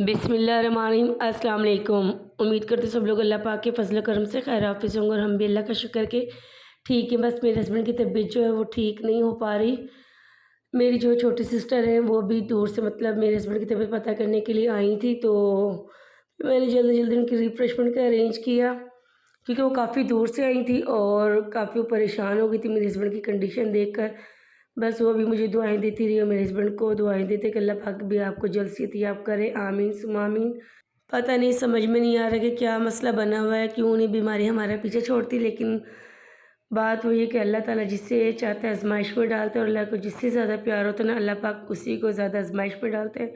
बिस्मिल्लाहिर्रहमानिर्रहीम। अस्सलाम वालेकुम। उम्मीद करते सब लोग अल्लाह पाक के फजल करम से खैर हाफिज़ होंगे और हम भी अल्लाह का शुक्र के ठीक है। बस मेरे हस्बैंड की तबीयत जो है वो ठीक नहीं हो पा रही। मेरी जो छोटी सिस्टर है वो भी दूर से मतलब मेरे हस्बैंड की तबीयत पता करने के लिए आई थी, तो मैंने जल्दी जल्दी उनकी रिफ़्रेशमेंट का अरेंज किया, क्योंकि वो काफ़ी दूर से आई थी और काफ़ी परेशान हो गई थी मेरे हस्बैंड की कंडीशन देखकर। बस वो भी मुझे दुआएँ देती रही और मेरे हस्बैंड को दुआएँ देते कि अल्लाह पाक भी आपको जल्द सेहतयाब करे, आमीन सुम्मा आमीन। पता नहीं, समझ में नहीं आ रहा कि क्या मसला बना हुआ है, क्यों नहीं बीमारी हमारा पीछे छोड़ती। लेकिन बात वही है कि अल्लाह ताला जिससे चाहता है आज़माइश में डालता है और अल्लाह को जिससे ज़्यादा प्यार होता है ना, अल्लाह पाक उसी को ज़्यादा आज़माइश में डालते हैं।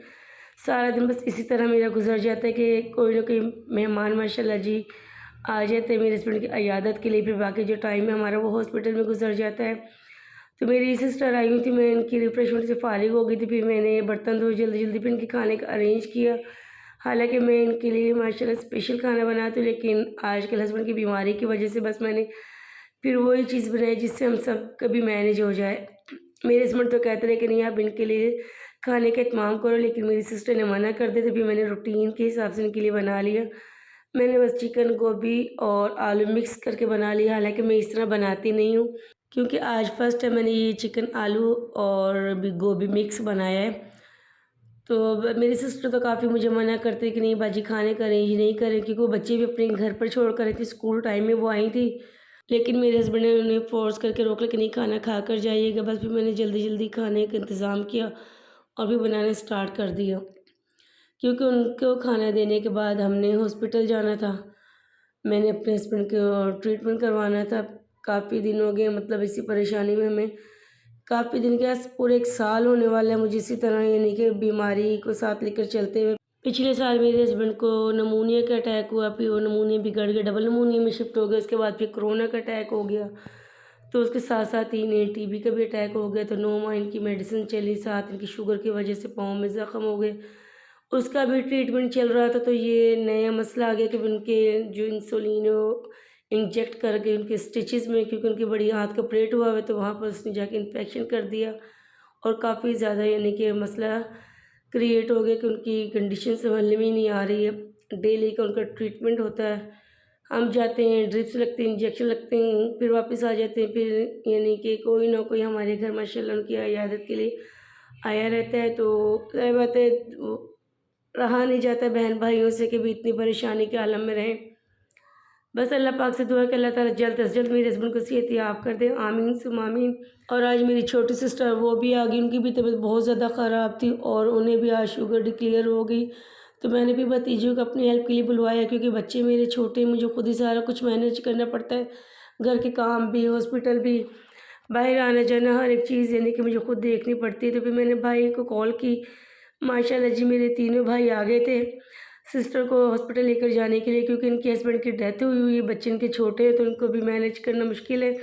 सारा दिन बस इसी तरह मेरा गुज़र जाता है कि कोई ना कोई मेहमान माशाल्लाह जी आ जाते हैं मेरे हस्बैंड की इयादत के लिए, फिर बाकी जो टाइम है हमारा वो हॉस्पिटल में गुज़र जाता है। तो मेरी सिस्टर आई हुई थी, मैं इनकी रिफ़्रेशमेंट से फ़ारिग हो गई थी, फिर मैंने बर्तन धोए जल्दी-जल्दी, फिर इनके खाने का अरेंज किया। हालाँकि मैं इनके लिए माशाल्लाह स्पेशल खाना बनाती हूँ, लेकिन आजकल हस्बैंड की बीमारी की वजह से बस मैंने फिर वही चीज़ बनाई जिससे हम सब का भी मैनेज हो जाए। मेरे हस्बैंड तो कहते रहे कि नहीं आप इनके लिए खाने का इत्माम करो, लेकिन मेरी सिस्टर ने मना कर दिया, तो फिर मैंने रूटीन के हिसाब से इनके लिए बना लिया। मैंने बस चिकन, गोभी और आलू मिक्स करके बना लिया। हालाँकि मैं इस तरह बनाती नहीं हूँ, क्योंकि आज फर्स्ट टाइम मैंने ये चिकन, आलू और भी गोभी मिक्स बनाया है। तो मेरी सिस्टर तो काफ़ी मुझे मना करती है कि नहीं बाजी खाने का अरेंज नहीं करें, क्योंकि वो बच्चे भी अपने घर पर छोड़ कर आई थी, स्कूल टाइम में वो आई थी। लेकिन मेरे हस्बैंड ने उन्हें फ़ोर्स करके रोक लिया कि नहीं खाना खा कर जाइएगा। बस फिर मैंने जल्दी-जल्दी खाने का इंतज़ाम किया और फिर बनाना स्टार्ट कर दिया, क्योंकि उनको खाना देने के बाद हमने हॉस्पिटल जाना था। मैंने अपने हस्बैंड को ट्रीटमेंट करवाना था। काफ़ी दिन हो गए मतलब इसी परेशानी में हमें, काफ़ी दिन क्या पूरे 1 साल होने वाला है मुझे इसी तरह यानी कि बीमारी को साथ लेकर चलते हुए। पिछले साल मेरे हस्बैंड को नमूनिया का अटैक हुआ, फिर वो नमूनिया बिगड़ गया, डबल नमूनिया में शिफ्ट हो गए। उसके बाद फिर कोरोना का अटैक हो गया, तो उसके साथ साथ ही इन्हें टीबी का भी अटैक हो गया। तो 9 माह इनकी मेडिसिन चली, साथ इनकी शुगर की वजह से पाँव में ज़ख्म हो गए, उसका भी ट्रीटमेंट चल रहा था। तो ये नया मसला आ गया कि उनके जो इंसुलिन इंजेक्ट करके उनके स्टिचेस में, क्योंकि उनकी बड़ी हाथ का ऑपरेट हुआ है, तो वहाँ पर उसने जाके इन्फेक्शन कर दिया और काफ़ी ज़्यादा यानी कि मसला क्रिएट हो गया कि उनकी कंडीशन संभलने में ही नहीं आ रही है। डेली का उनका ट्रीटमेंट होता है, हम जाते हैं, ड्रिप्स लगते हैं, इंजेक्शन लगते हैं, फिर वापस आ जाते हैं। फिर यानी कि कोई ना कोई हमारे घर माशाल्लाह उनकी इयादत के लिए आया रहता है। तो ज़ाहिर बात है रहा नहीं जाता बहन भाइयों से कि भी इतनी परेशानी के आलम में रहें। बस अल्लाह पाक से दुआ है कि अल्लाह ताला जल्द से जल्द मेरे हस्बैंड को सेहतयाब कर दे, आमीन सुम्मा आमीन। और आज मेरी छोटी सिस्टर वो भी आ गई, उनकी भी तबीयत बहुत ज़्यादा ख़राब थी और उन्हें भी आज शुगर डिक्लेयर हो गई। तो मैंने भी भतीजियों को अपनी हेल्प के लिए बुलवाया, क्योंकि बच्चे मेरे छोटे हैं, मुझे खुद ही सारा कुछ मैनेज करना पड़ता है, घर के काम भी, हॉस्पिटल भी, बाहर आना जाना, हर एक चीज़ यानी कि मुझे खुद देखनी पड़ती है। तो फिर मैंने भाई को कॉल की, माशाल्लाह जी मेरे तीनों भाई आ गए थे सिस्टर को हॉस्पिटल लेकर जाने के लिए, क्योंकि इनके हस्बैंड की डेथ हुई है, बच्चे इनके छोटे हैं तो उनको भी मैनेज करना मुश्किल है।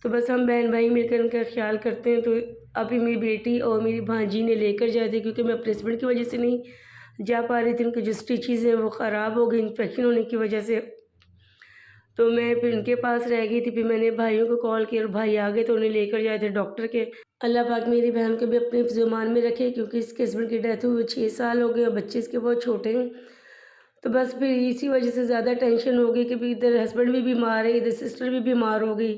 तो बस हम बहन भाई मिलकर उनका ख्याल करते हैं। तो अभी मेरी बेटी और मेरी भांजी ने लेकर जाए थे, क्योंकि मैं अपने हस्बैंड की वजह से नहीं जा पा रही थी, उनकी जो स्टिचेज़ हैं वो ख़राब हो गई इन्फेक्शन होने की वजह से। तो मैं फिर उनके पास रह गई थी, फिर मैंने भाइयों को कॉल किया और भाई आ गए तो उन्हें लेकर जाए थे डॉक्टर के। अल्लाह पाक मेरी बहन को भी अपने हिफ्ज़-ओ-मान में रखे, क्योंकि इसके हस्बैंड की डेथ हुए 6 साल हो गए और बच्चे इसके बहुत छोटे हैं। तो बस फिर इसी वजह से ज़्यादा टेंशन हो गई कि भी इधर हस्बैंड भी बीमार है, इधर सिस्टर भी बीमार हो गई,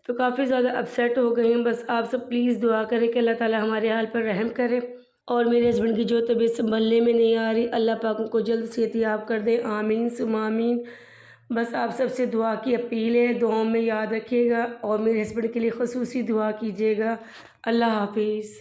तो काफ़ी ज़्यादा अपसेट हो गए हैं। बस आप सब प्लीज़ दुआ करें कि अल्लाह ताला हमारे हाल पर रहम करे और मेरे हस्बैंड की जो तबीयत संभलने में नहीं आ रही, अल्लाह पाक उनको जल्द सेहतयाब कर दे, आमीन सुम्मा आमीन। बस आप सबसे दुआ की अपील है, दुआओं में याद रखिएगा और मेरे हस्बैंड के लिए ख़ुसूसी दुआ कीजिएगा। अल्लाह हाफ़िज़।